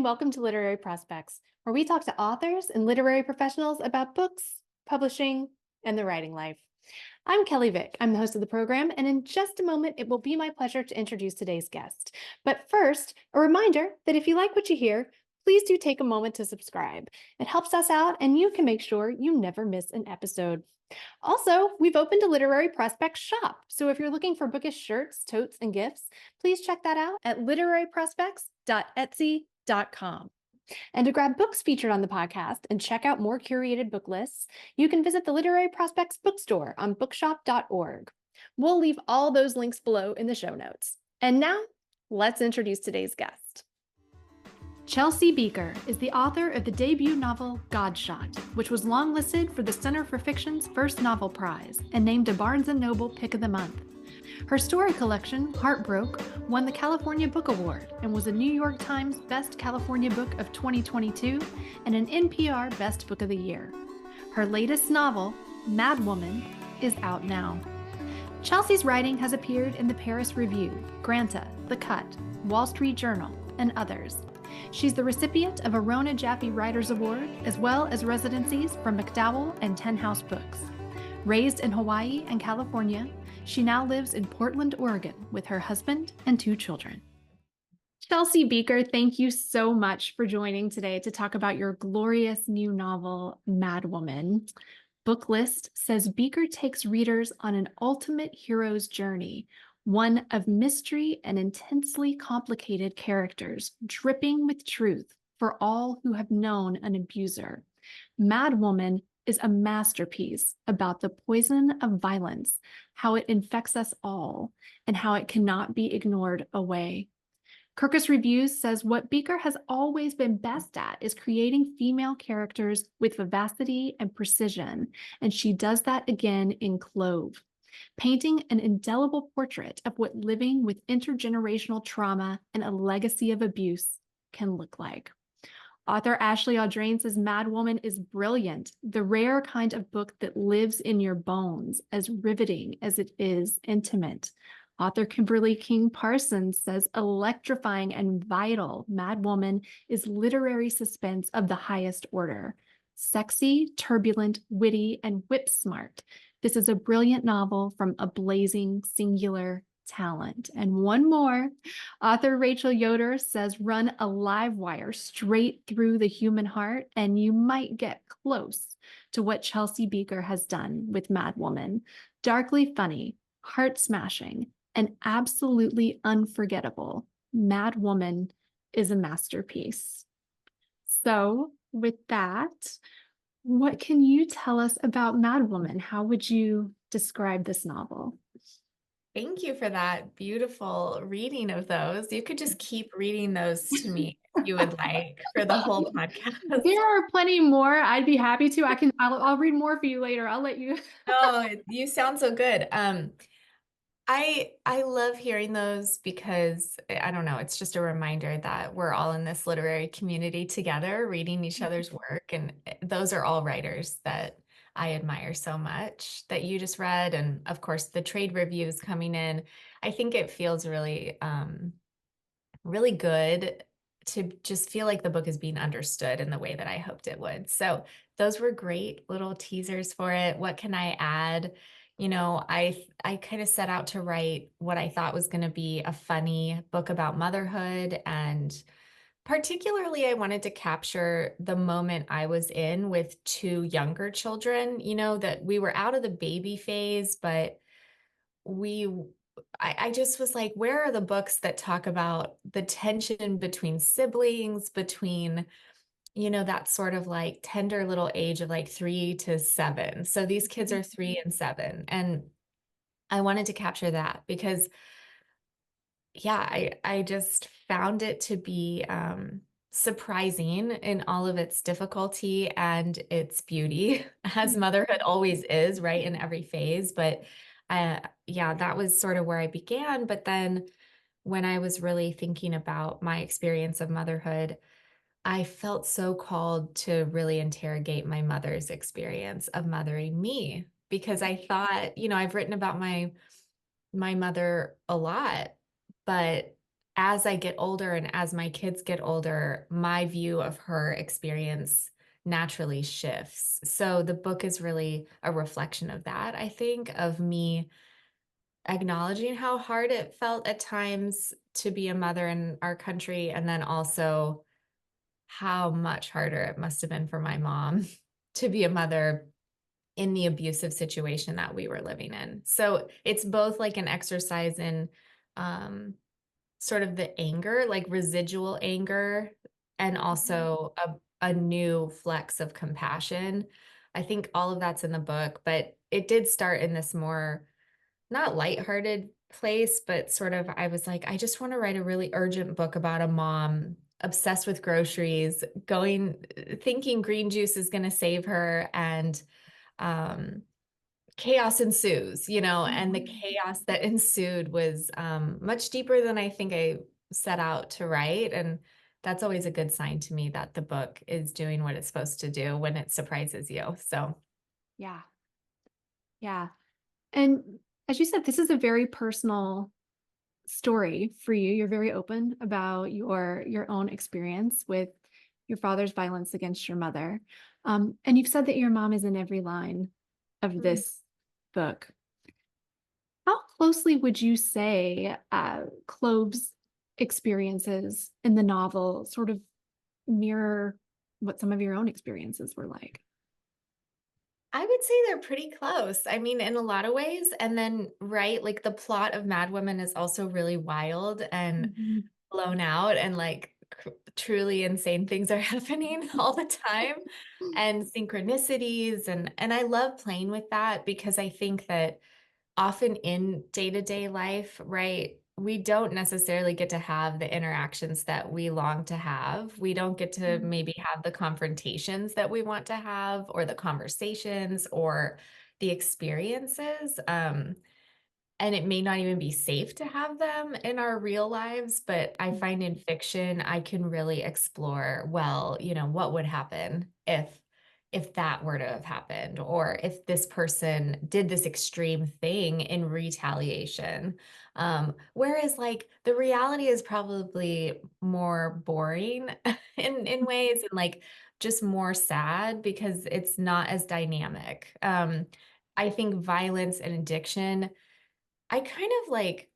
welcome to Literary Prospects, where we talk to authors and literary professionals about books, publishing, and the writing life. I'm Kelley Vick. I'm the host of the program, and in just a moment, it will be my pleasure to introduce today's guest. But first, a reminder that if you like what you hear, please do take a moment to subscribe. It helps us out, and you can make sure you never miss an episode. Also, we've opened a Literary Prospects shop, so if you're looking for bookish shirts, totes, and gifts, please check that out at literaryprospects.etsy.com. And to grab books featured on the podcast and check out more curated book lists, you can visit the Literary Prospects bookstore on bookshop.org. We'll leave all those links below in the show notes. And now, let's introduce today's guest. Chelsea Bieker is the author of the debut novel Godshot, which was longlisted for the Center for Fiction's first novel prize and named a Barnes & Noble Pick of the Month. Her story collection, Heartbroke, won the California Book Award and was a New York Times Best California Book of 2022 and an NPR Best Book of the Year. Her latest novel, Madwoman, is out now. Chelsea's writing has appeared in the Paris Review, Granta, The Cut, Wall Street Journal, and others. She's the recipient of a Rona Jaffe Writers Award, as well as residencies from MacDowell and Ten House Books. Raised in Hawaii and California, she now lives in Portland, Oregon, with her husband and 2 children. Chelsea Bieker, thank you so much for joining today to talk about your glorious new novel, Madwoman. Booklist says Bieker takes readers on an ultimate hero's journey, one of mystery and intensely complicated characters, dripping with truth for all who have known an abuser. Madwoman is a masterpiece about the poison of violence, how it infects us all, and how it cannot be ignored away. Kirkus Reviews says what Bieker has always been best at is creating female characters with vivacity and precision, and she does that again in Clove, painting an indelible portrait of what living with intergenerational trauma and a legacy of abuse can look like. Author Ashley Audrain says Madwoman is brilliant, the rare kind of book that lives in your bones, as riveting as it is intimate. Author Kimberly King Parsons says electrifying and vital, Madwoman is literary suspense of the highest order. Sexy, turbulent, witty, and whip-smart. This is a brilliant novel from a blazing, singular talent. And one more, author Rachel Yoder says run a live wire straight through the human heart, and you might get close to what Chelsea Bieker has done with Madwoman. Darkly funny, heart-smashing, and absolutely unforgettable, Madwoman is a masterpiece. So with that, what can you tell us about Madwoman? How would you describe this novel? Thank you for that beautiful reading of those. You could just keep reading those to me if you would like for the whole podcast. There are plenty more. I'd be happy to. I'll read more for you later. I'll let you. Oh, you sound so good. I love hearing those because I don't know, it's just a reminder that we're all in this literary community together, reading each other's work, and those are all writers that I admire so much that you just read, and of course the trade reviews coming in. I think it feels really really good to just feel like the book is being understood in the way that I hoped it would. So those were great little teasers for it. What can I add? You know, I kind of set out to write what I thought was going to be a funny book about motherhood, and particularly I wanted to capture the moment I was in with 2 younger children, you know, that we were out of the baby phase, but I just was like, where are the books that talk about the tension between siblings, between, you know, that sort of like tender little age of like 3 to 7. So these kids are 3 and 7. And I wanted to capture that because, yeah, I just found it to be surprising in all of its difficulty and its beauty, as motherhood always is, right, in every phase. But yeah, that was sort of where I began. But then when I was really thinking about my experience of motherhood, I felt so called to really interrogate my mother's experience of mothering me, because I thought, you know, I've written about my mother a lot, but as I get older and as my kids get older, my view of her experience naturally shifts. So the book is really a reflection of that, I think, of me acknowledging how hard it felt at times to be a mother in our country, and then also how much harder it must have been for my mom to be a mother in the abusive situation that we were living in. So it's both like an exercise in um, sort of the anger, like residual anger, and Mhm. also a new flex of compassion. I think all of that's in the book, but it did start in this more not lighthearted place, but sort of I was like, I just want to write a really urgent book about a mom obsessed with groceries, thinking green juice is going to save her, and um, chaos ensues, and the Mhm. chaos that ensued was much deeper than I think I set out to write. And that's always a good sign to me that the book is doing what it's supposed to do when it surprises you. So, Yeah. Yeah. And as you said, this is a very personal story for you. You're very open about your own experience with your father's violence against your mother. And you've said that your mom is in every line of mm, this book. How closely would you say Clove's experiences in the novel sort of mirror what some of your own experiences were like? I would say they're pretty close. I mean, in a lot of ways. And then, right, like the plot of Madwoman is also really wild and Mhm. blown out, and like truly insane things are happening all the time, and synchronicities, and I love playing with that because I think that often in day-to-day life, right, we don't necessarily get to have the interactions that we long to have. We don't get to Mhm. maybe have the confrontations that we want to have, or the conversations, or the experiences. And it may not even be safe to have them in our real lives, but I find in fiction I can really explore, well, what would happen if that were to have happened, or if this person did this extreme thing in retaliation. Whereas like the reality is probably more boring in ways, and like just more sad because it's not as dynamic. I think violence and addiction, I kind of like,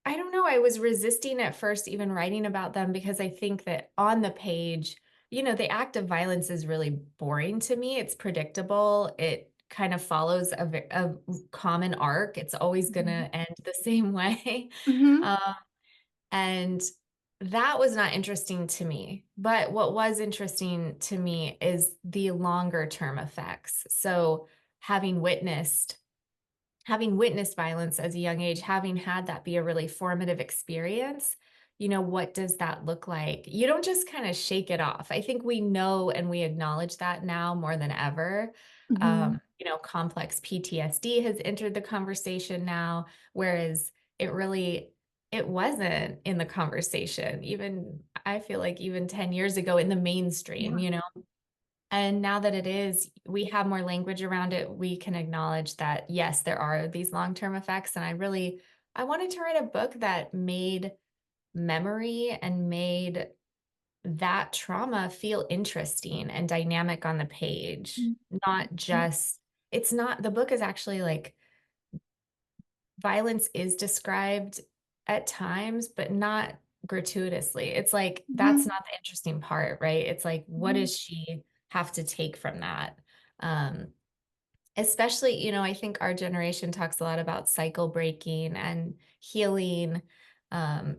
I don't know, I was resisting at first even writing about them because I think that on the page, the act of violence is really boring to me. It's predictable. It kind of follows a common arc. It's always going Mhm. to end the same way. Mhm. Um, and that was not interesting to me. But what was interesting to me is the longer term effects. So having witnessed having witnessed violence as a young age, having had that be a really formative experience, what does that look like? You don't just kind of shake it off. I think we know and we acknowledge that now more than ever. Mhm. Complex PTSD has entered the conversation now, whereas it wasn't in the conversation. Even I feel like even 10 years ago in the mainstream, Yeah. and now that it is, we have more language around it. We can acknowledge that, yes, there are these long-term effects. And I wanted to write a book that made memory and made that trauma feel interesting and dynamic on the page. Not Mhm. just, it's not, the book is actually like violence is described at times, but not gratuitously. It's like, that's Mhm. not the interesting part, right? It's like, what Mhm. does she have to take from that? Um, Especially, I think our generation talks a lot about cycle breaking and healing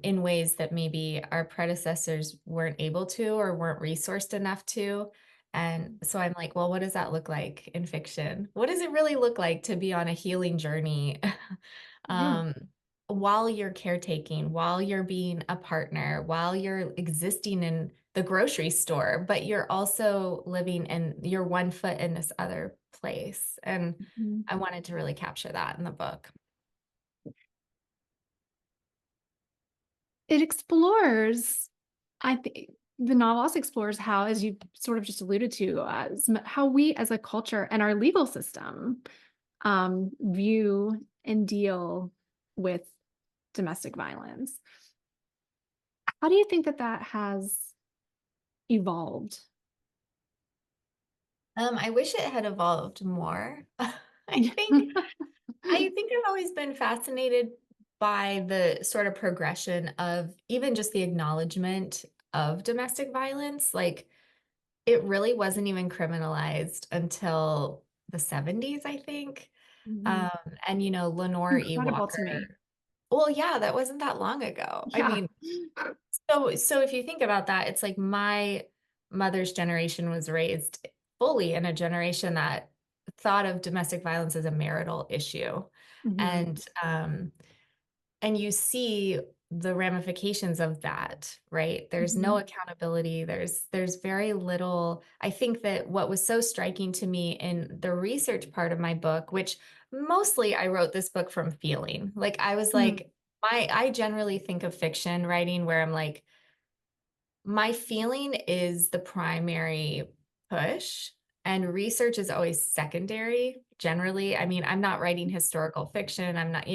in ways that maybe our predecessors weren't able to or weren't resourced enough to. And so I'm like, well, what does that look like in fiction? What does it really look like to be on a healing journey Yeah. um, while you're caretaking, while you're being a partner, while you're existing in the grocery store, but you're also living in your one foot in this other place. And Mhm. I wanted to really capture that in the book. It explores, I think the novel also explores how, as you sort of just alluded to, how we as a culture and our legal system view and deal with domestic violence. How do you think that that has evolved? I wish it had evolved more. Think I think I've always been fascinated by the sort of progression of even just the acknowledgement of domestic violence. Like, it really wasn't even criminalized until the 70s, I think. Mhm. Um, and, Lenore E. Incredible to me. Walker. Well, yeah, that wasn't that long ago. I Yeah. mean, so if you think about that, it's like my mother's generation was raised fully in a generation that thought of domestic violence as a marital issue. Mhm. And you see the ramifications of that, right? There's no Mhm. accountability. There's very little. I think that what was so striking to me in the research part of my book, which mostly I wrote this book from feeling. Like I was Mm. like, I generally think of fiction writing where I'm like, my feeling is the primary push, and research is always secondary, generally. I mean, I'm not writing historical fiction. I'm not,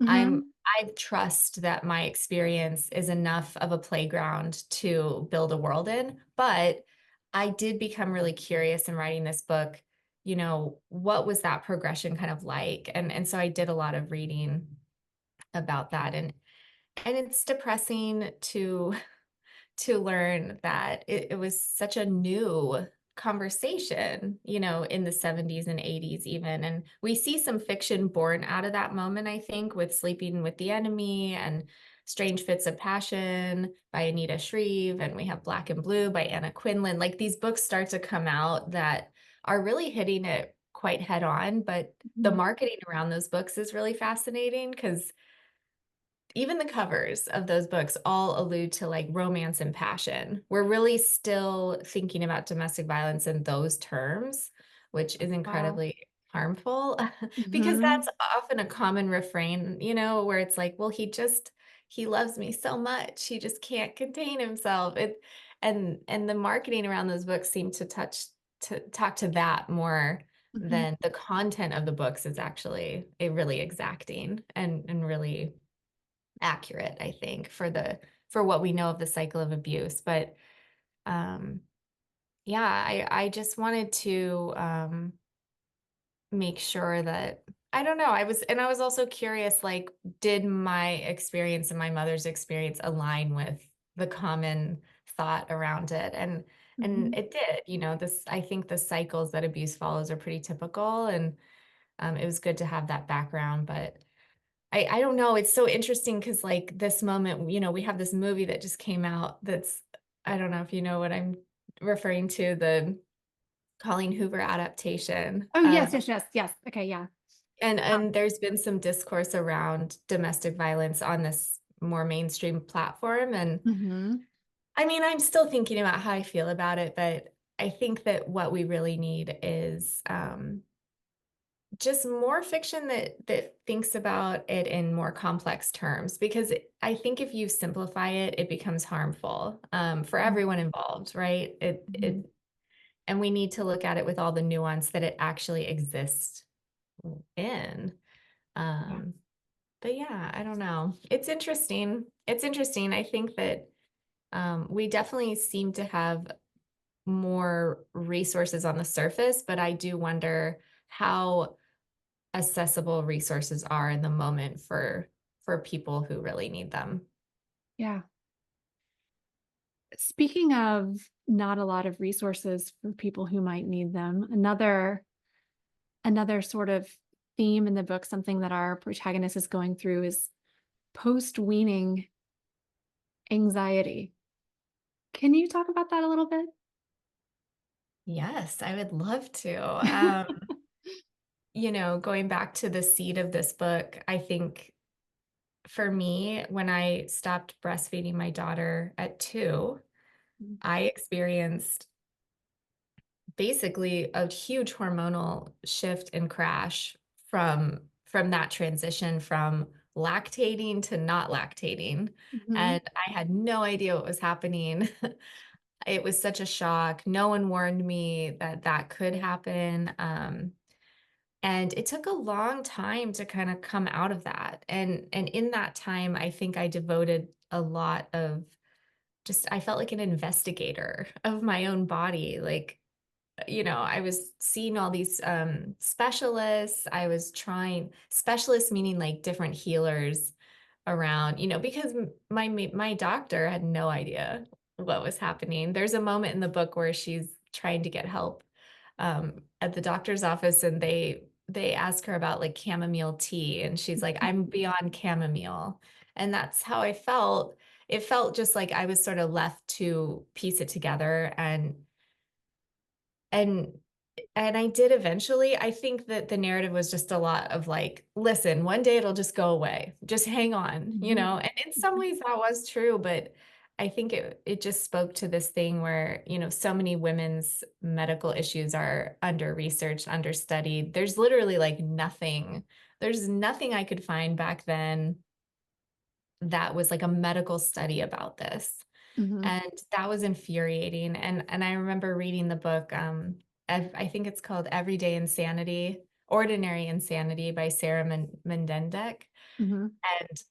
Mhm. I trust that my experience is enough of a playground to build a world in, but I did become really curious in writing this book, what was that progression kind of like? And so I did a lot of reading about that, and it's depressing to learn that it was such a new conversation, in the 70s and 80s, even. And we see some fiction born out of that moment, I think, with Sleeping with the Enemy and Strange Fits of Passion by Anita Shreve. And we have Black and Blue by Anna Quinlan. Like these books start to come out that are really hitting it quite head on. But the Mhm. marketing around those books is really fascinating because even the covers of those books all allude to like romance and passion. We're really still thinking about domestic violence in those terms, which is Wow. incredibly harmful because that's Mhm. often a common refrain, where it's like, well, he loves me so much. He just can't contain himself. And the marketing around those books seem to talk to that more Mhm. than the content of the books is actually really exacting and really accurate, I think, for what we know of the cycle of abuse. But um, yeah, I just wanted to make sure that I don't know. I was also curious, like, did my experience and my mother's experience align with the common thought around it? And Mhm. it did, this I think the cycles that abuse follows are pretty typical. And it was good to have that background, but I don't know. It's so interesting because like this moment, we have this movie that just came out that's I don't know if you know what I'm referring to, the Colleen Hoover adaptation. Oh, yes, yes, yes, yes. Okay, yeah. And there's been some discourse around domestic violence on this more mainstream platform. And Mhm. I mean, I'm still thinking about how I feel about it, but I think that what we really need is just more fiction that thinks about it in more complex terms because I think if you simplify it, it becomes harmful for everyone involved, right? Mhm. And we need to look at it with all the nuance that it actually exists in. Yeah. Um, but yeah, I don't know. It's interesting. It's interesting. I think that we definitely seem to have more resources on the surface, but I do wonder how accessible resources are in the moment for people who really need them. Yeah. Speaking of not a lot of resources for people who might need them, another sort of theme in the book, something that our protagonist is going through is post-weaning anxiety. Can you talk about that a little bit? Yes, I would love to. Going back to the seed of this book, I think for me, when I stopped breastfeeding my daughter at 2, I experienced basically a huge hormonal shift and crash from that transition from lactating to not lactating. Mhm. And I had no idea what was happening. It was such a shock. No one warned me that that could happen. And it took a long time to kind of come out of that. And in that time, I think I devoted a lot of just, I felt like an investigator of my own body. Like, I was seeing all these specialists. I was trying specialists, meaning like different healers around, because my doctor had no idea what was happening. There's a moment in the book where she's trying to get help at the doctor's office, and they ask her about like chamomile tea, and she's like, "I'm beyond chamomile," and that's how I felt. It felt just like I was sort of left to piece it together, and and I did eventually. I think that the narrative was just a lot of like, listen, one day it'll just go away. Just hang on, Mhm. And in some ways that was true, but I think it just spoke to this thing where, so many women's medical issues are under researched, understudied. There's literally like nothing. There's nothing I could find back then that was like a medical study about this. Mhm. And that was infuriating. And I remember reading the book, I think it's called Everyday Insanity, Ordinary Insanity by Sarah Mendendek. Mhm. And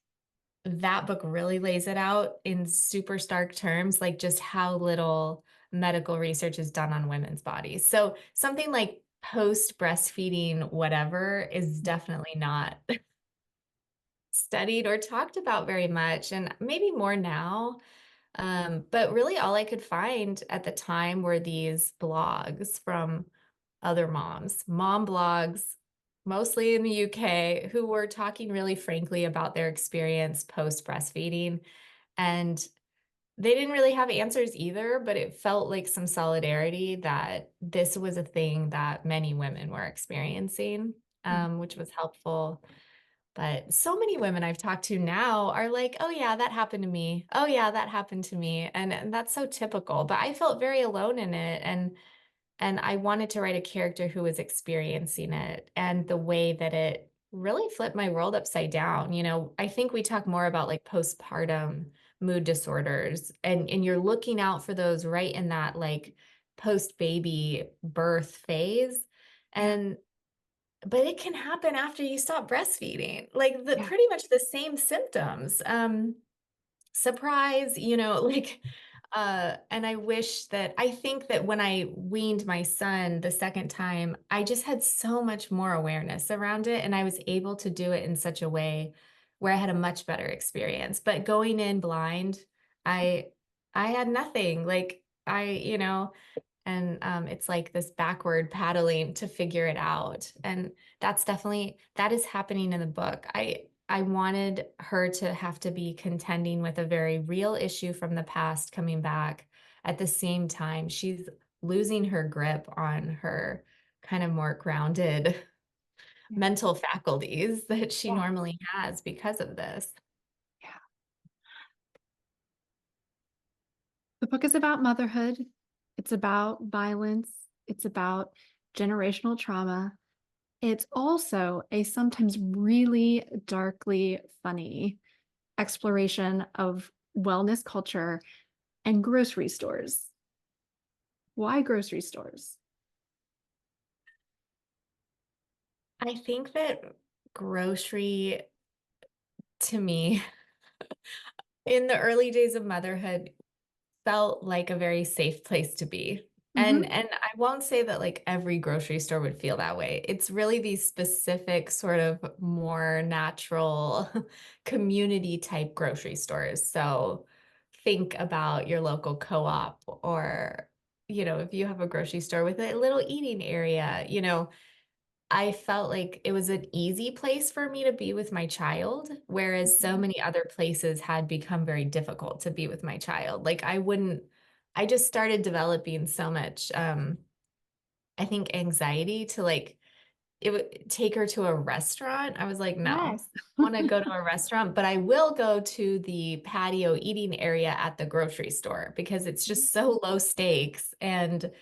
that book really lays it out in super stark terms, like just how little medical research is done on women's bodies. So something like post breastfeeding, whatever, is definitely not studied or talked about very much, and maybe more now. But really, all I could find at the time were these blogs from other moms, mom blogs, mostly in the UK, who were talking really frankly about their experience post breastfeeding. And they didn't really have answers either, but it felt like some solidarity that this was a thing that many women were experiencing, Mhm. which was helpful. But so many women I've talked to now are like, "Oh yeah, that happened to me. Oh yeah, that happened to me." And that's so typical, but I felt very alone in it, and I wanted to write a character who was experiencing it, and the way that it really flipped my world upside down. I think we talk more about like postpartum mood disorders, and you're looking out for those right in that like post baby birth phase. Yeah. And but it can happen after you stop breastfeeding, like the Yeah. pretty much the same symptoms. Surprise, like, and I think that when I weaned my son the second time, I just had so much more awareness around it, and I was able to do it in such a way where I had a much better experience. But going in blind, I I had nothing. Like and it's like this backward paddling to figure it out. And that is happening in the book. I wanted her to have to be contending with a very real issue from the past coming back. At the same time, she's losing her grip on her kind of more grounded Yeah. mental faculties that she Yeah. normally has because of this. Yeah. The book is about motherhood. It's about violence. It's about generational trauma. It's also a sometimes really darkly funny exploration of wellness culture and grocery stores. Why grocery stores? I think that grocery, to me, in the early days of motherhood, felt like a very safe place to be. Mm-hmm. And I won't say that like every grocery store would feel that way. It's really these specific sort of more natural community type grocery stores. So think about your local co-op, or if you have a grocery store with a little eating area, I felt like it was an easy place for me to be with my child, whereas so many other places had become very difficult to be with my child. Like I just started developing so much, I think anxiety to like, it would take her to a restaurant. I was like, no, Yes. I want to go to a restaurant, but I will go to the patio eating area at the grocery store because it's just so low stakes, and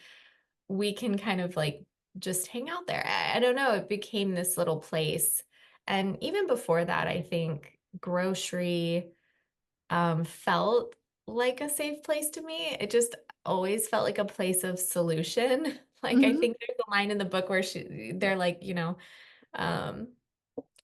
we can kind of like just hang out there. I don't know. It became this little place. And even before that, I think grocery felt like a safe place to me. It just always felt like a place of solution. Like I Mm-hmm. think there's a line in the book where they're like, um,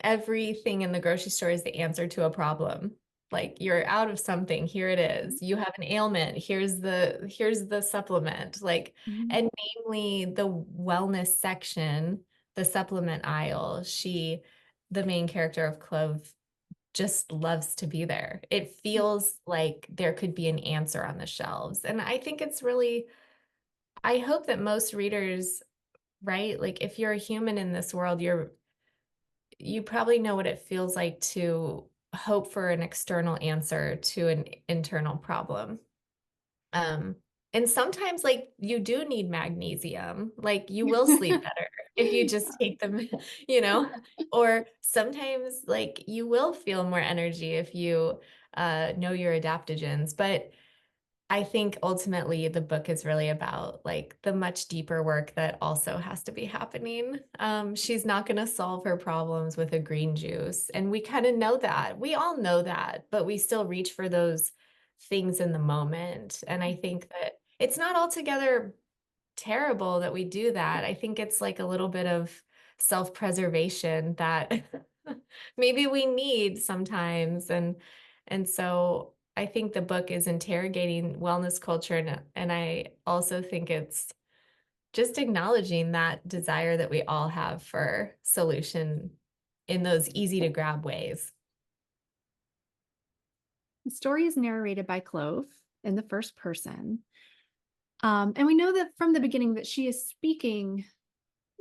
everything in the grocery store is the answer to a problem. Like you're out of something, here it is. You have an ailment, here's the supplement. Like, Mhm. and namely the wellness section, the supplement aisle, the main character of Clove, just loves to be there. It feels like there could be an answer on the shelves. And I think it's really, I hope that most readers, right? Like if you're a human in this world, you probably know what it feels like to hope for an external answer to an internal problem. Um, and sometimes like you do need magnesium, like you will sleep better if you just take them, you know, or sometimes like you will feel more energy if you know your adaptogens. But I think ultimately the book is really about like the much deeper work that also has to be happening. She's not going to solve her problems with a green juice. And we kind of know that. We all know that, but we still reach for those things in the moment. And I think that it's not altogether terrible that we do that. I think it's like a little bit of self-preservation that maybe we need sometimes. And so I think the book is interrogating wellness culture and I also think it's just acknowledging that desire that we all have for solution in those easy to grab ways. The story is narrated by Clove in the first person. And we know that from the beginning that she is speaking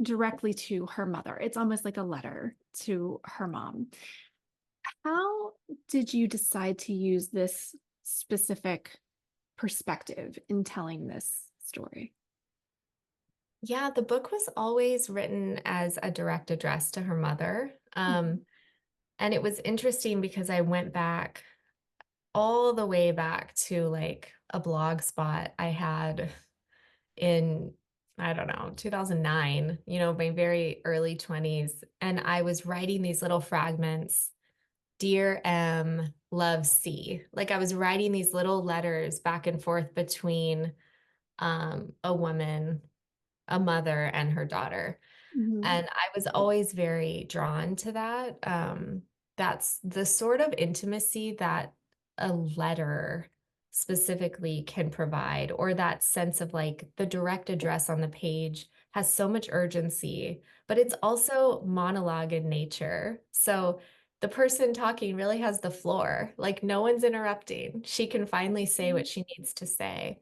directly to her mother. It's almost like a letter to her mom. How did you decide to use this specific perspective in telling this story? Yeah, the book was always written as a direct address to her mother. And it was interesting because I went back all the way back to like a blog spot I had in, I don't know, 2009, my very early 20s. And I was writing these little fragments, Dear M, Love C. Like I was writing these little letters back and forth between a woman, a mother, and her daughter. Mhm. And I was always very drawn to that. That's the sort of intimacy that a letter specifically can provide, or that sense of like the direct address on the page has so much urgency, but it's also monologue in nature. So the person talking really has the floor, like no one's interrupting. She can finally say what she needs to say.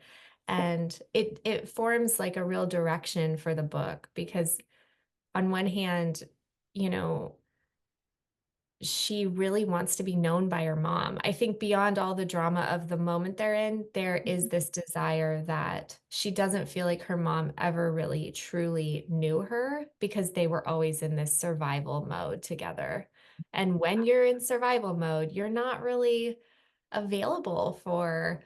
And it forms like a real direction for the book because on one hand, you know, she really wants to be known by her mom. I think beyond all the drama of the moment they're in, there is this desire that she doesn't feel like her mom ever really truly knew her because they were always in this survival mode together. And when you're in survival mode, you're not really available for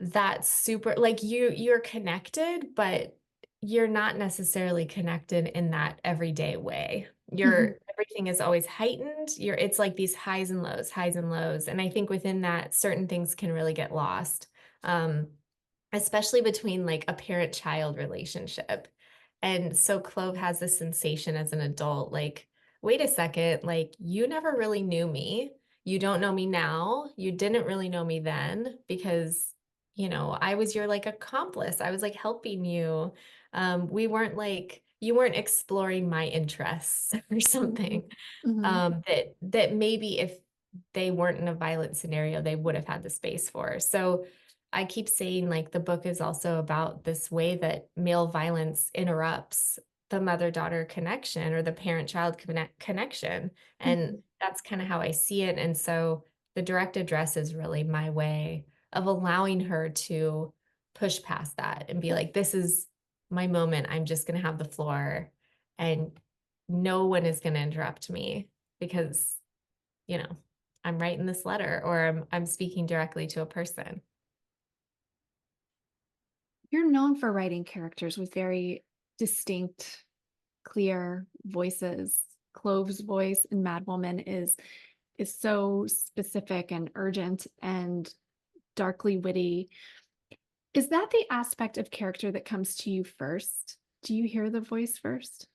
that super, like you're connected, but you're not necessarily connected in that everyday way. Mhm. Everything is always heightened. It's like these highs and lows, highs and lows. And I think within that, certain things can really get lost. Um, Especially between like a parent-child relationship. And so Clove has this sensation as an adult, like, wait a second, like you never really knew me. You don't know me now. You didn't really know me then because, I was your like accomplice. I was like helping you. We weren't like, you weren't exploring my interests or Mhm. something. Mhm. That maybe if they weren't in a violent scenario, they would have had the space for. So I keep saying like the book is also about this way that male violence interrupts the mother-daughter connection or the parent-child connection. And Mhm. that's kind of how I see it. And so the direct address is really my way of allowing her to push past that and be like, this is my moment. I'm just going to have the floor and no one is going to interrupt me because, you know, I'm writing this letter or I'm speaking directly to a person. You're known for writing characters with very distinct, clear voices. Clove's voice in Madwoman is so specific and urgent and darkly witty. Is that the aspect of character that comes to you first? Do you hear the voice first?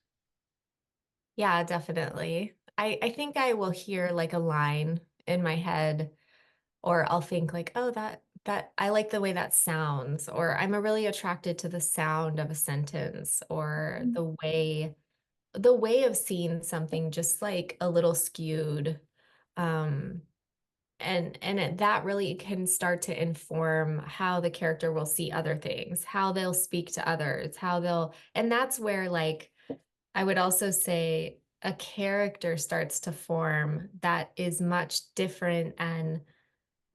Yeah, definitely. I think I will hear like a line in my head or I'll think like, oh, that I like the way that sounds, or I'm really attracted to the sound of a sentence, or Mhm. the way of seeing something just like a little skewed. Um, that really can start to inform how the character will see other things, how they'll speak to others, and that's where, like, I would also say a character starts to form that is much different and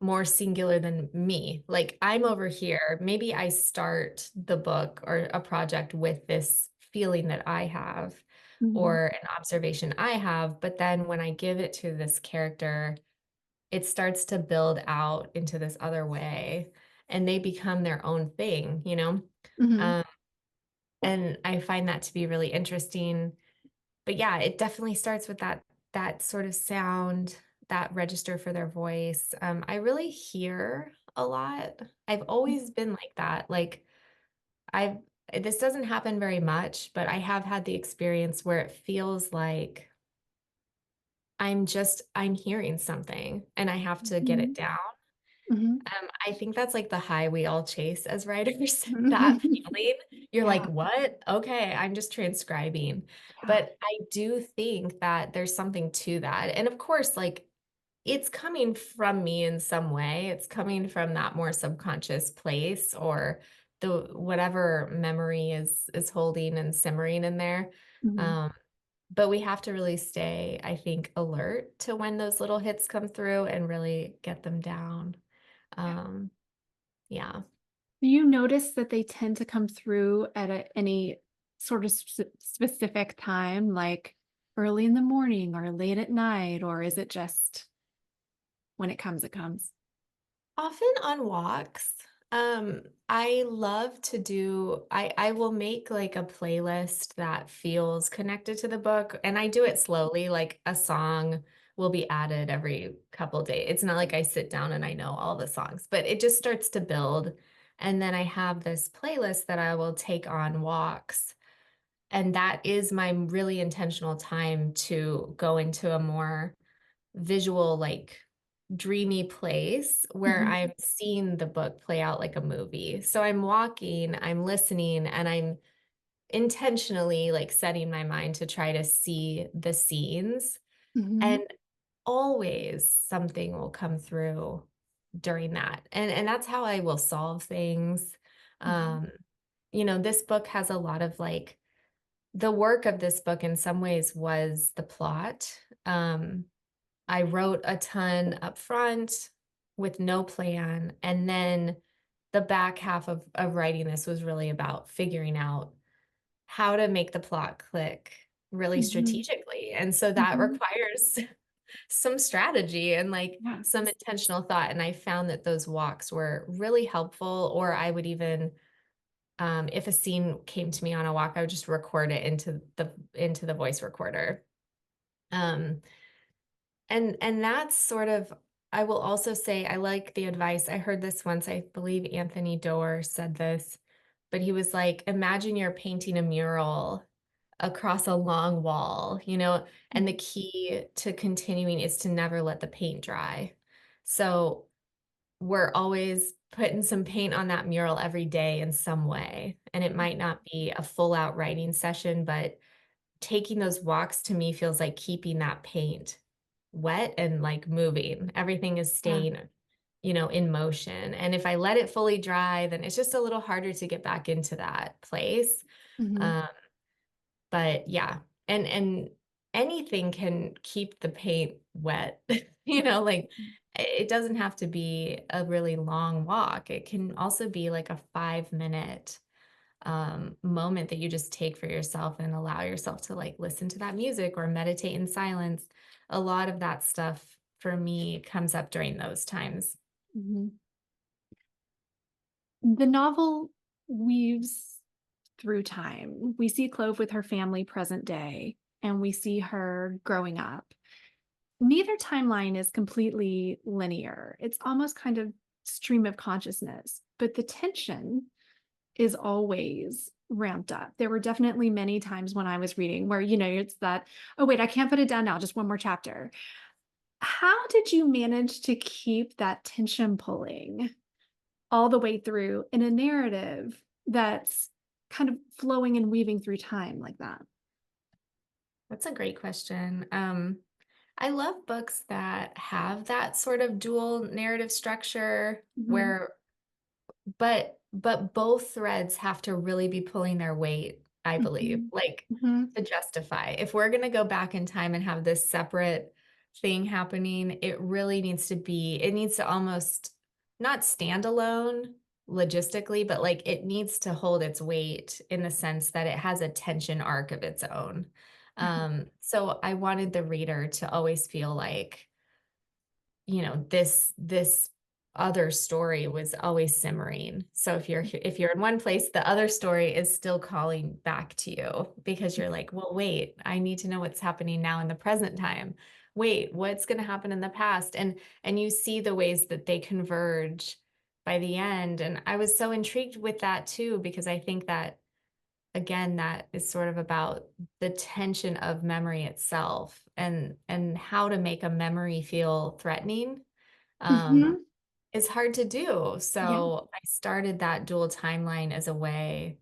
more singular than me. Like, I'm over here, maybe I start the book or a project with this feeling that I have Mhm. or an observation I have, but then when I give it to this character, it starts to build out into this other way, and they become their own thing, you know? Mhm. Um, and I find that to be really interesting. But yeah, it definitely starts with that sort of sound, that register for their voice. I really hear a lot. I've always been like that. Like, I've this doesn't happen very much, but I have had the experience where it feels like I'm hearing something and I have to get it Mhm. down. Mhm. I think that's like the high we all chase as writers, that Mhm. feeling. You're Yeah. like, "What? Okay, I'm just transcribing." Yeah. But I do think that there's something to that. And of course, like, it's coming from me in some way. It's coming from that more subconscious place, or the whatever memory is holding and simmering in there. Mhm. Um, but we have to really stay, I think, alert to when those little hits come through and really get them down. Yeah. Um, yeah. Do you notice that they tend to come through at any sort of specific time, like early in the morning or late at night, or is it just when it comes, it comes? Often on walks. I love to do I will make like a playlist that feels connected to the book, and I do it slowly, like a song will be added every couple days. It's not like I sit down and I know all the songs, but it just starts to build. And then I have this playlist that I will take on walks. And that is my really intentional time to go into a more visual, like, dreamy place where Mhm. I'm seeing the book play out like a movie. So I'm walking, I'm listening, and I'm intentionally, like, setting my mind to try to see the scenes, Mhm. and always something will come through during that, and that's how I will solve things. Mhm. Um, this book has a lot of, like, the work of this book in some ways was the plot. Um, I wrote a ton up front with no plan, and then the back half of writing this was really about figuring out how to make the plot click really Mhm. strategically, and so that Mhm. requires some strategy and, like, Yeah. some intentional thought, and I found that those walks were really helpful, or I would even, if a scene came to me on a walk, I would just record it into the voice recorder. Um, and that's sort of, I will also say I like the advice. I heard this once, I believe Anthony Doerr said this, but he was like, "Imagine you're painting a mural across a long wall, and the Mhm. key to continuing is to never let the paint dry." So, we're always putting some paint on that mural every day in some way, and it might not be a full out writing session, but taking those walks to me feels like keeping that paint wet and, like, moving. Everything is Yeah. staying, in motion, and if I let it fully dry, then it's just a little harder to get back into that place. Mhm. Um, but yeah, and anything can keep the paint wet, like, it doesn't have to be a really long walk. It can also be like a 5-minute moment that you just take for yourself and allow yourself to, like, listen to that music or meditate in silence. A lot of that stuff for me comes up during those times. Mhm. The novel weaves through time. We see Clove with her family present day, and we see her growing up. Neither timeline is completely linear. It's almost kind of stream of consciousness, but the tension is always ramped up. There were definitely many times when I was reading where, it's that, oh, wait, I can't put it down now, just one more chapter. How did you manage to keep that tension pulling all the way through in a narrative that's kind of flowing and weaving through time like that? That's a great question. I love books that have that sort of dual narrative structure Mhm, where but both threads have to really be pulling their weight, I believe, mhm, like, mhm, to justify. If we're gonna go back in time and have this separate thing happening, it needs to almost not stand alone logistically, but, like, it needs to hold its weight in the sense that it has a tension arc of its own. mhm, So I wanted the reader to always feel like, this other story was always simmering. So if you're in one place, the other story is still calling back to you because you're like, "Well, wait, I need to know what's happening now in the present time. Wait, what's gonna happen in the past?" And you see the ways that they converge by the end, and I was so intrigued with that too because I think that, again, that is sort of about the tension of memory itself and how to make a memory feel threatening, um, mhm. is hard to do. Yeah. So I started that dual timeline as a way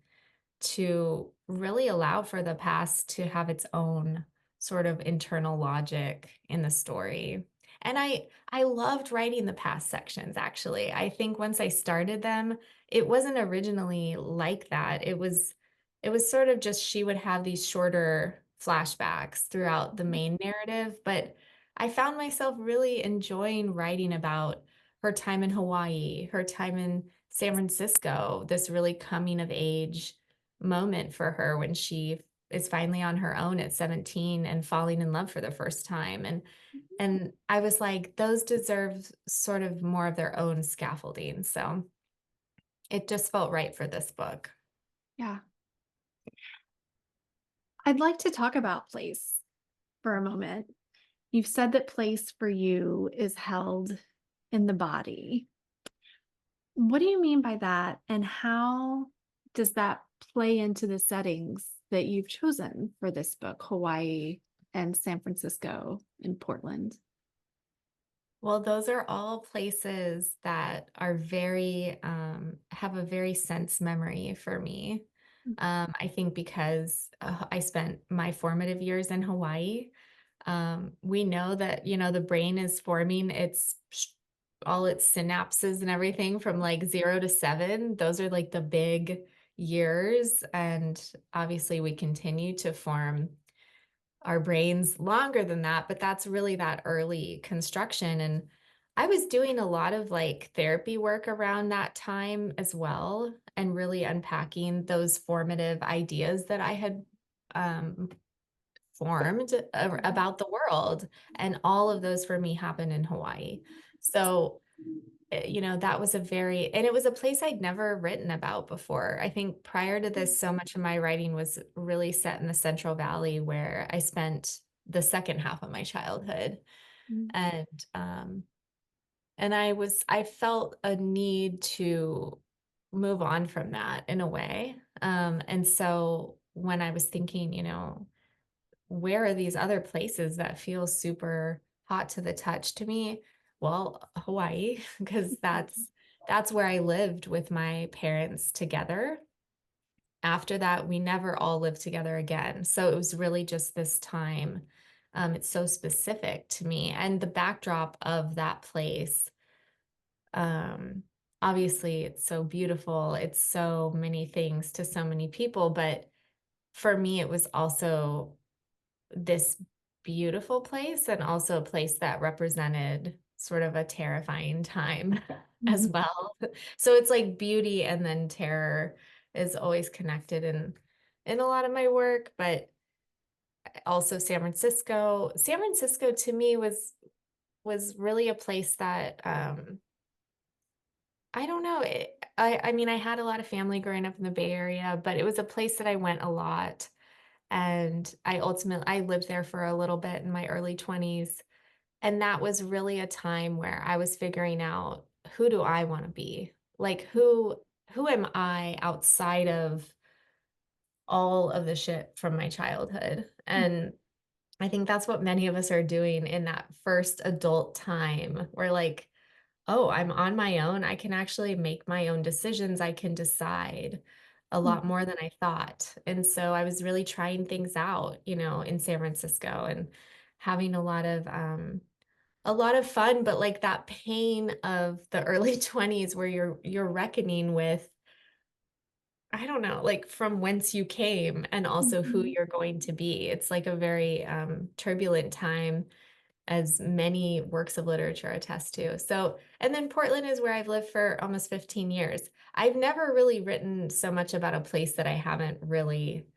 to really allow for the past to have its own sort of internal logic in the story. And I loved writing the past sections actually. I think once I started them, it wasn't originally like that. It was sort of just she would have these shorter flashbacks throughout the main narrative, but I found myself really enjoying writing about her time in Hawaii, her time in San Francisco, this really coming of age moment for her when she is finally on her own at 17 and falling in love for the first time, and I was like, "Those deserve sort of more of their own scaffolding," so it just felt right for this book. Yeah. I'd like to talk about place for a moment. You've said that place for you is held in the body. What do you mean by that? And how does that play into the settings that you've chosen for this book, Hawaii and San Francisco and Portland? Well, those are all places that are have a very sense memory for me. I think because I spent my formative years in Hawaii. We know that, the brain is forming all its synapses and everything from like 0 to 7. Those are like the big years. And obviously, we continue to form our brains longer than that, but that's really that early construction. And I was doing a lot of like therapy work around that time as well, and really unpacking those formative ideas that I had um, formed Mhm. about the world. And all of those for me happened in Hawaii. So, that was and it was a place I'd never written about before. I think prior to this, so much of my writing was really set in the Central Valley where I spent the second half of my childhood. Mhm. And, I felt a need to move on from that in a way. And so when I was thinking, where are these other places that feel super hot to the touch to me? Well, Hawaii, because that's where I lived with my parents together. After that, we never all lived together again. So it was really just this time. It's so specific to me. And the backdrop of that place, um, obviously, it's so beautiful. It's so many things to so many people. But for me, it was also this beautiful place and also a place that represented sort of a terrifying time as Mhm. well. So it's like beauty and then terror is always connected in a lot of my work, but also San Francisco. San Francisco to me was really a place that I don't know. I mean, I had a lot of family growing up in the Bay Area, but it was a place that I went a lot. And I lived there for a little bit in my early 20s, and that was really a time where I was figuring out, who do I wanna be? Like, who am I outside of all of the shit from my childhood? And I think that's what many of us are doing in that first adult time. We're like, oh, I'm on my own. I can actually make my own decisions. I can decide a lot Mhm. more than I thought. And so I was really trying things out, in San Francisco and having a lot of fun, but like that pain of the early 20s where you're reckoning with, I don't know, like from whence you came and also who Mhm. you're going to be. It's like a very turbulent time, as many works of literature attest to. So, and then Portland is where I've lived for almost 15 years. I've never really written so much about a place that I haven't really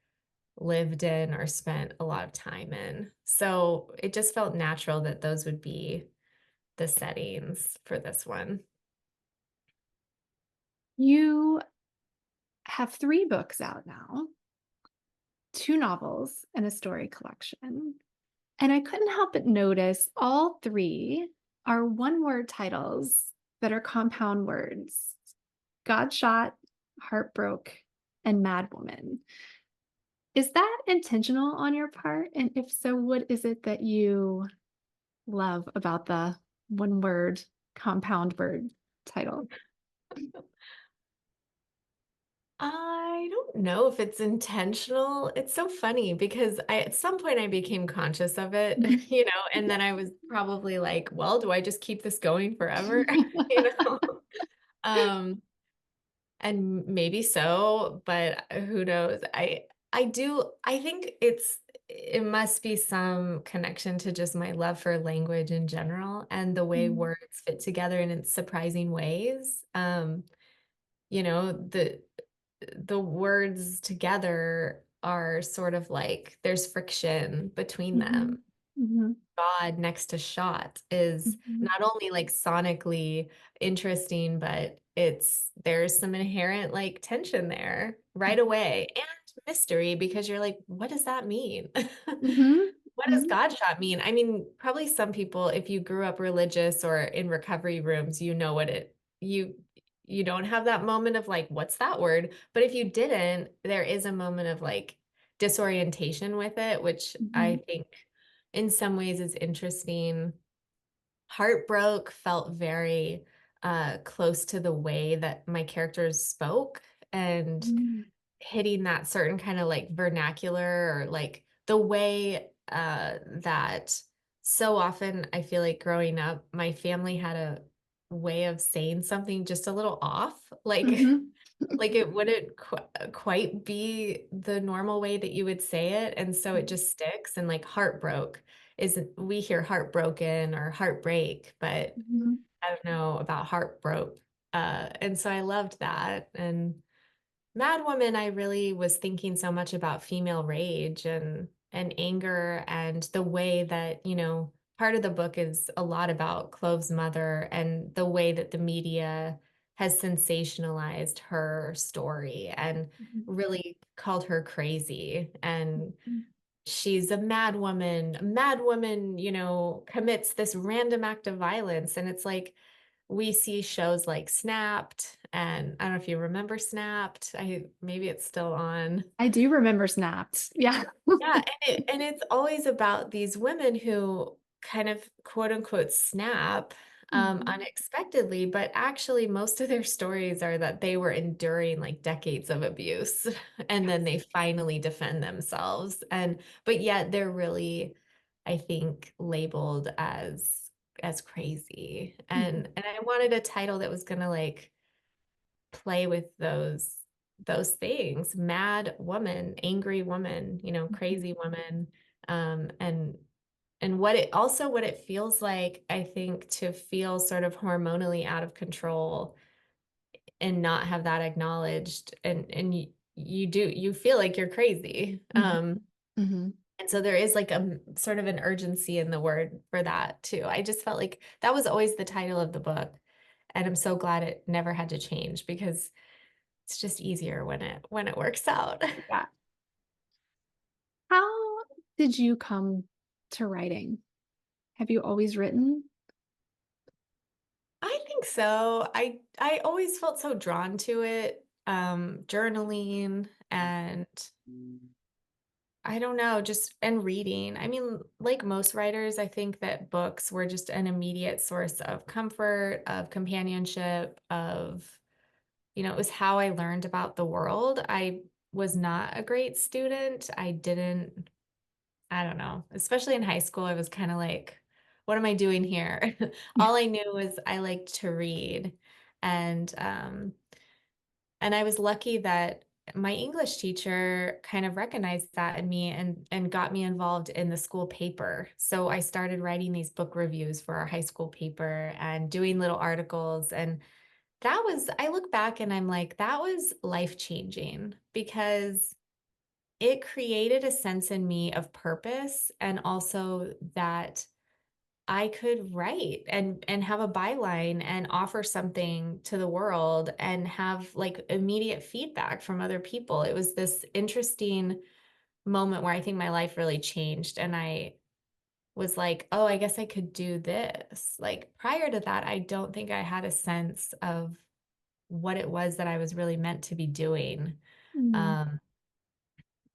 lived in or spent a lot of time in. So it just felt natural that those would be the settings for this one. You have 3 books out now, 2 novels, and a story collection. And I couldn't help but notice all 3 are one-word titles that are compound words: Godshot, Heartbroke, and Madwoman. Is that intentional on your part? And if so, what is it that you love about the one-word compound word title? I don't know if it's intentional. It's so funny because at some point I became conscious of it, and then I was probably like, well, do I just keep this going forever? You know? Um, and maybe so, but who knows? I think it must be some connection to just my love for language in general and the way Mhm, words fit together in surprising ways. You know, the words together are sort of like there's friction between mhm, them. mhm, God next to shot is mhm, not only like sonically interesting, but there's some inherent like tension there right away and mystery because you're like, what does that mean? mhm, What does mhm, God shot mean? I mean, probably some people, if you grew up religious or in recovery rooms, you know what you don't have that moment of like, what's that word? But if you didn't, there is a moment of like disorientation with it, which I mhm, think in some ways is interesting. Heartbroke felt very close to the way that my characters spoke and mhm, hitting that certain kind of like vernacular or like the way that so often I feel like growing up, my family had a way of saying something just a little off. mhm, Like it wouldn't quite be the normal way that you would say it. And so it just sticks. And like heartbroke we hear heartbroken or heartbreak, but mhm, I don't know about heartbroke. And so I loved that. And Madwoman, I really was thinking so much about female rage and anger and the way that, part of the book is a lot about Clove's mother and the way that the media has sensationalized her story and mhm, really called her crazy. And mhm. she's a madwoman. A madwoman, commits this random act of violence. And it's like, we see shows like Snapped, and I don't know if you remember Snapped. Maybe it's still on. I do remember Snapped. Yeah. Yeah, and it's always about these women who kind of quote unquote snap Mhm. unexpectedly, but actually most of their stories are that they were enduring like decades of abuse and then Yes. they finally defend themselves. But yet they're really, I think, labeled as crazy. Mhm, And I wanted a title that was gonna like play with those things. Mad woman, angry woman, mhm, crazy woman. And what it feels like, I think, to feel sort of hormonally out of control and not have that acknowledged, and you feel like you're crazy. mhm, mhm. And so there is like a sort of an urgency in the word for that too. I just felt like that was always the title of the book, and I'm so glad it never had to change because it's just easier when it works out. Yeah. How did you come to writing? Have you always written? I think so. I always felt so drawn to it. Journaling and I don't know, just and reading. I mean, like most writers, I think that books were just an immediate source of comfort, of companionship, of, it was how I learned about the world. I was not a great student. I don't know, especially in high school, I was kind of like, what am I doing here? All I knew was I liked to read. And and I was lucky that my English teacher kind of recognized that in me and got me involved in the school paper. So I started writing these book reviews for our high school paper and doing little articles. And I look back and I'm like, that was life-changing because it created a sense in me of purpose and also that I could write and have a byline and offer something to the world and have like immediate feedback from other people. It was this interesting moment where I think my life really changed and I was like, "Oh, I guess I could do this." Like prior to that, I don't think I had a sense of what it was that I was really meant to be doing. Mhm. Um,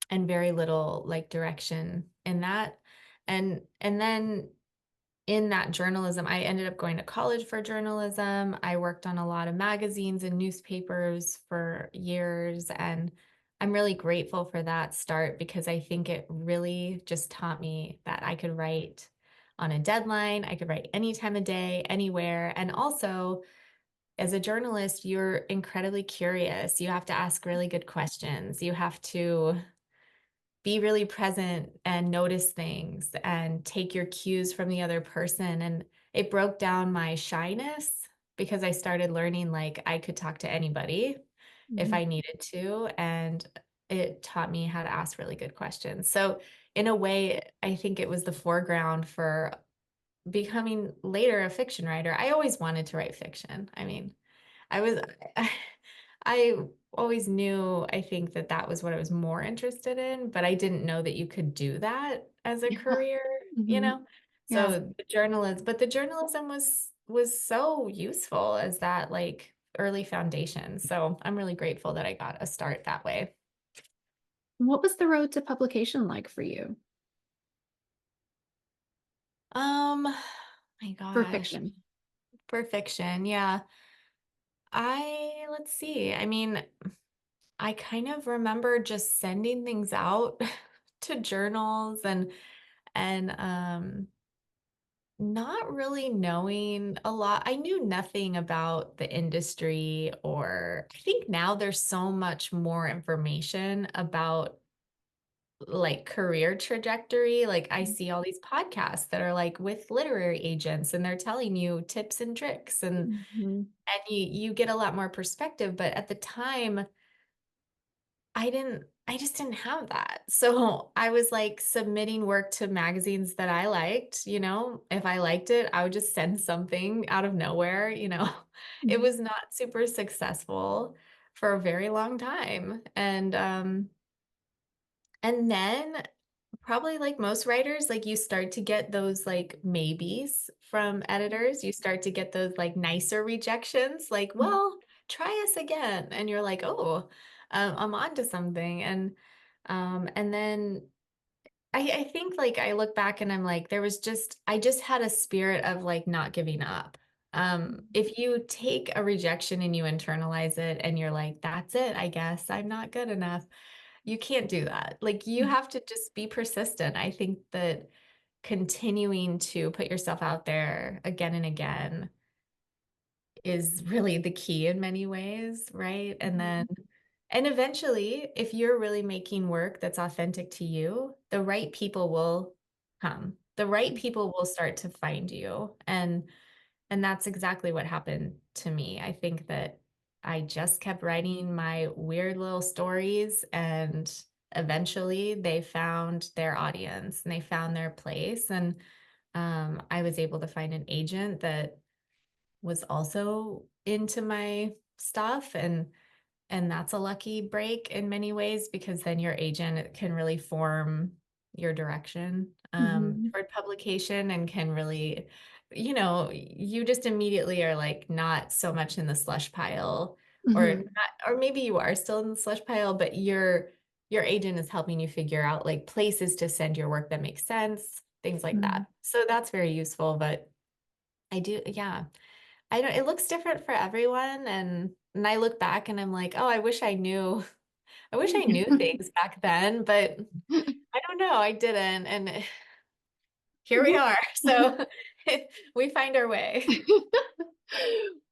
and very little like direction in that. And then in that journalism, I ended up going to college for journalism. I worked on a lot of magazines and newspapers for years. And I'm really grateful for that start because I think it really just taught me that I could write on a deadline. I could write any time of day, anywhere. And also, as a journalist, you're incredibly curious. You have to ask really good questions. You have to be really present and notice things and take your cues from the other person. And it broke down my shyness because I started learning like I could talk to anybody if Mhm. I needed to. And it taught me how to ask really good questions. So, in a way, I think it was the foreground for becoming later a fiction writer. I always wanted to write fiction. I mean, I was I always knew, I think that that was what I was more interested in, but I didn't know that you could do that as a Yeah. career, you Mhm. know? Yeah. So the journalism was so useful as that like early foundation. So I'm really grateful that I got a start that way. What was the road to publication like for you My for gosh, fiction? for fiction, yeah. Let's see. I mean, I kind of remember just sending things out to journals and not really knowing a lot. I knew nothing about the industry, or I think now there's so much more information about like career trajectory. Like I see all these podcasts that are like with literary agents and they're telling you tips and tricks Mhm. and you get a lot more perspective, but at the time I just didn't have that. So I was like submitting work to magazines that I liked, if I liked it, I would just send something out of nowhere. It Mhm. was not super successful for a very long time. And then probably like most writers, like you start to get those like maybes from editors. You start to get those like nicer rejections, like, Mhm. well, try us again. And you're like, oh, I'm on to something. And then I think like I look back and I'm like, I just had a spirit of like not giving up. If you take a rejection and you internalize it and you're like, that's it, I guess I'm not good enough, you can't do that. Like, you Mhm. have to just be persistent. I think that continuing to put yourself out there again and again is really the key in many ways, right? Mhm. And eventually, if you're really making work that's authentic to you, the right people will come. The right people will start to find you. And that's exactly what happened to me. I think that I just kept writing my weird little stories, and eventually they found their audience and they found their place. And I was able to find an agent that was also into my stuff, and that's a lucky break in many ways because then your agent can really form your direction Mhm. toward publication and can really, you just immediately are like not so much in the slush pile, or Mhm. not, or maybe you are still in the slush pile, but your agent is helping you figure out like places to send your work that make sense, things like Mm. that. So that's very useful, but I do, yeah. I don't, it looks different for everyone. And I look back and I'm like, oh, I wish I knew things back then, but I don't know, I didn't. And here we are. So we find our way.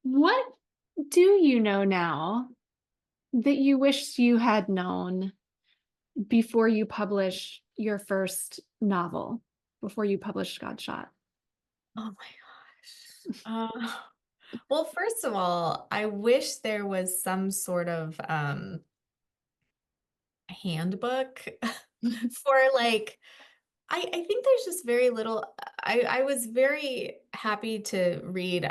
What do you know now that you wish you had known before you publish your first novel, before you published Godshot? Oh my gosh. Well, first of all, I wish there was some sort of handbook for like I think there's just very little. I was very happy to read,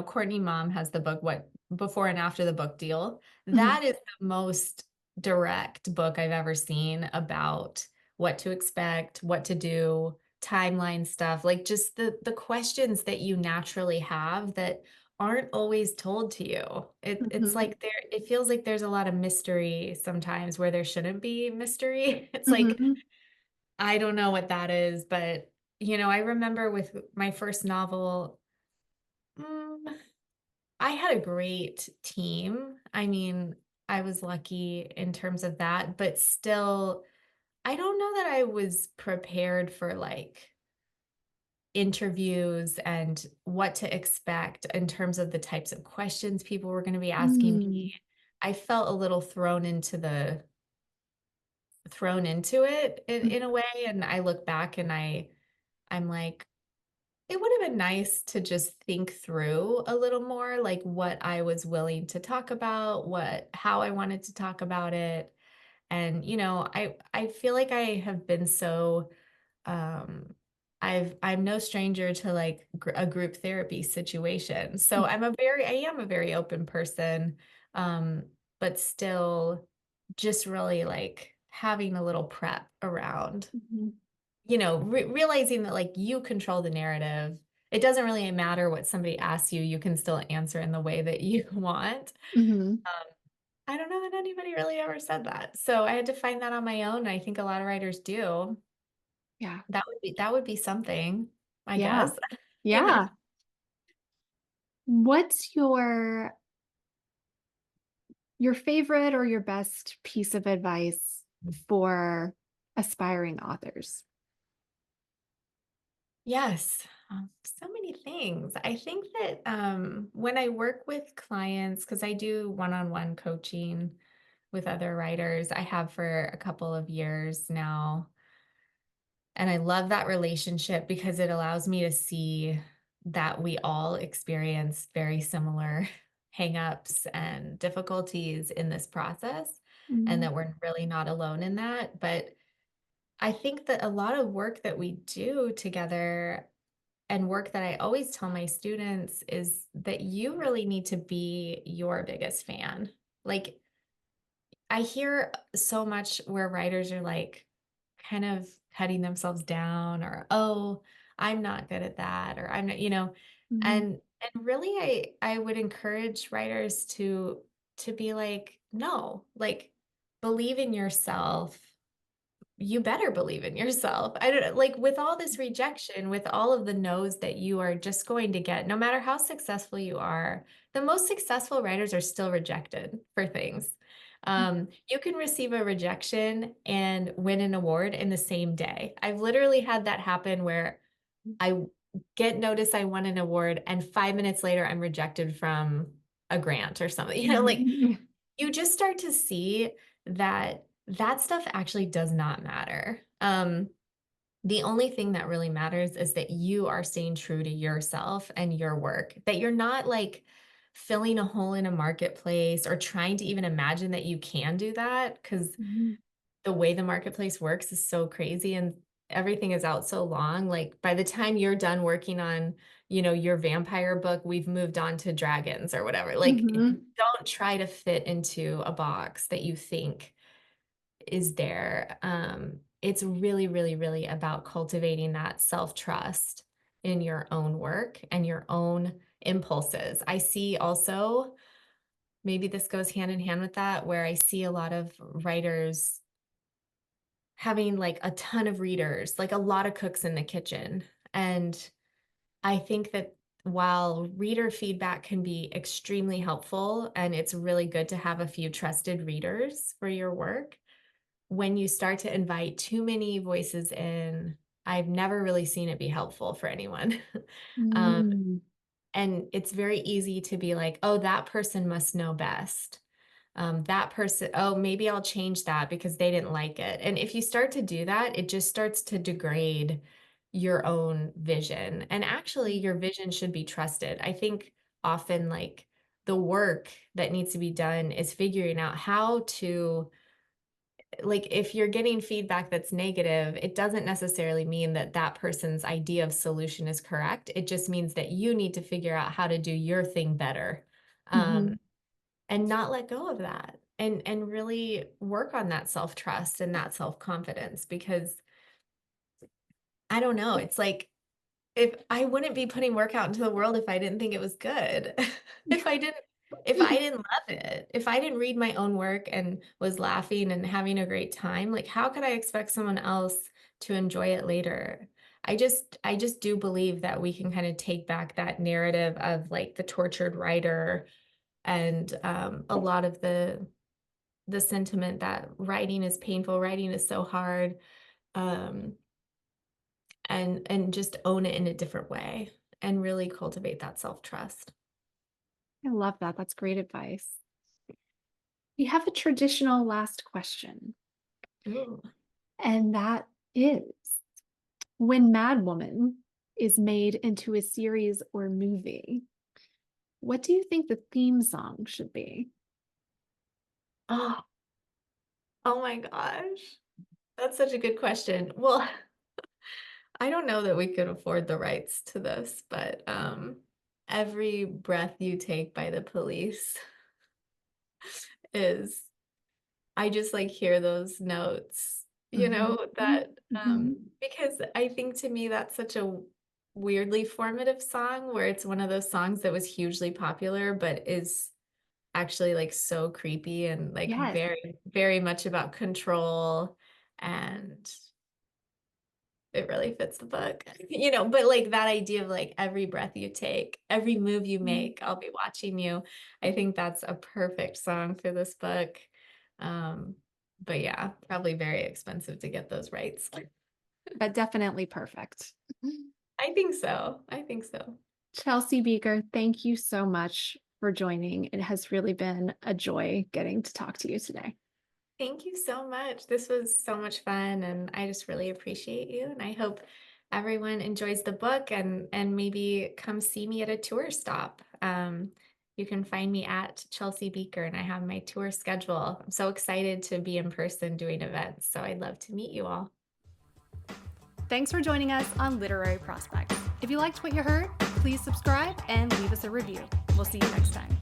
Courtney Mom has the book, What Before and After the Book Deal. Mhm, That is the most direct book I've ever seen about what to expect, what to do, timeline stuff, like just the questions that you naturally have that aren't always told to you. It's mhm, like it feels like there's a lot of mystery sometimes where there shouldn't be mystery. It's like mhm, I don't know what that is, but I remember with my first novel, mm, I had a great team. I mean, I was lucky in terms of that, but still, I don't know that I was prepared for like interviews and what to expect in terms of the types of questions people were going to be asking me. mm, I felt a little thrown into it in a way, and I look back and I'm like, it would have been nice to just think through a little more, like what I was willing to talk about, how I wanted to talk about it. And, I feel like I have been so, um, I'm no stranger to like a group therapy situation. So I am a very open person. Um, but still just really like having a little prep around mhm, realizing that like you control the narrative. It doesn't really matter what somebody asks you, you can still answer in the way that you want. mhm. Um, I don't know that anybody really ever said that. So I had to find that on my own. I think a lot of writers do. Yeah, That would be something, I yeah, guess. You know. yeah. What's your favorite or your best piece of advice for aspiring authors? Yes. So many things. I think that when I work with clients, because I do one-on-one coaching with other writers, I have for a couple of years now. And I love that relationship because it allows me to see that we all experience very similar hangups and difficulties in this process, and Mhm, that we're really not alone in that. But I think that a lot of work that we do together and work that I always tell my students is that you really need to be your biggest fan. Like, I hear so much where writers are like kind of cutting themselves down or, oh, I'm not good at that, or I'm not, mhm, and really I would encourage writers to be like, no, like believe in yourself. You better believe in yourself. I don't like with all this rejection, with all of the no's that you are just going to get, no matter how successful you are, the most successful writers are still rejected for things. You can receive a rejection and win an award in the same day. I've literally had that happen where I get notice I won an award, and 5 minutes later, I'm rejected from a grant or something. Like mhm, you just start to see that that stuff actually does not matter. The only thing that really matters is that you are staying true to yourself and your work, that you're not like filling a hole in a marketplace or trying to even imagine that you can do that because mhm, the way the marketplace works is so crazy and everything is out so long. Like by the time you're done working on, your vampire book, we've moved on to dragons or whatever. Like mhm, don't try to fit into a box that you think is there. It's really, really, really about cultivating that self-trust in your own work and your own impulses. I see also, maybe this goes hand in hand with that, where I see a lot of writers having like a ton of readers, like a lot of cooks in the kitchen. And I think that while reader feedback can be extremely helpful and it's really good to have a few trusted readers for your work, when you start to invite too many voices in, I've never really seen it be helpful for anyone. um, Mm. and it's very easy to be like, oh, that person must know best. That person, oh, maybe I'll change that because they didn't like it. And if you start to do that, it just starts to degrade your own vision. And actually, your vision should be trusted. I think often, like, the work that needs to be done is figuring out how to, like, if you're getting feedback that's negative, it doesn't necessarily mean that that person's idea of solution is correct. It just means that you need to figure out how to do your thing better. Mhm. Um, and not let go of that, and really work on that self-trust and that self-confidence, because I don't know, it's like, if I wouldn't be putting work out into the world if I didn't think it was good. If I didn't if I didn't love it, if I didn't read my own work and was laughing and having a great time, like, how could I expect someone else to enjoy it later? I just do believe that we can kind of take back that narrative of, like, the tortured writer, and a lot of the sentiment that writing is painful, writing is so hard, um, and just own it in a different way and really cultivate that self-trust. I love that. That's great advice. We have a traditional last question, Ooh. and that is, when Madwoman is made into a series or movie, what do you think the theme song should be? Oh, oh my gosh. That's such a good question. Well, I don't know that we could afford the rights to this, but Every Breath You Take by the Police is, I just like hear those notes, Mhm. that Mhm. because I think to me that's such a weirdly formative song, where it's one of those songs that was hugely popular but is actually like so creepy and like Yes. very, very much about control, and it really fits the book. But like that idea of like every breath you take, every move you Mhm. make, I'll be watching you. I think that's a perfect song for this book. Um, but yeah, probably very expensive to get those rights. But definitely perfect. I think so. I think so. Chelsea Bieker, thank you so much for joining. It has really been a joy getting to talk to you today. Thank you so much. This was so much fun, and I just really appreciate you. And I hope everyone enjoys the book, and maybe come see me at a tour stop. You can find me at Chelsea Bieker, and I have my tour schedule. I'm so excited to be in person doing events, so I'd love to meet you all. Thanks for joining us on Literary Prospects. If you liked what you heard, please subscribe and leave us a review. We'll see you next time.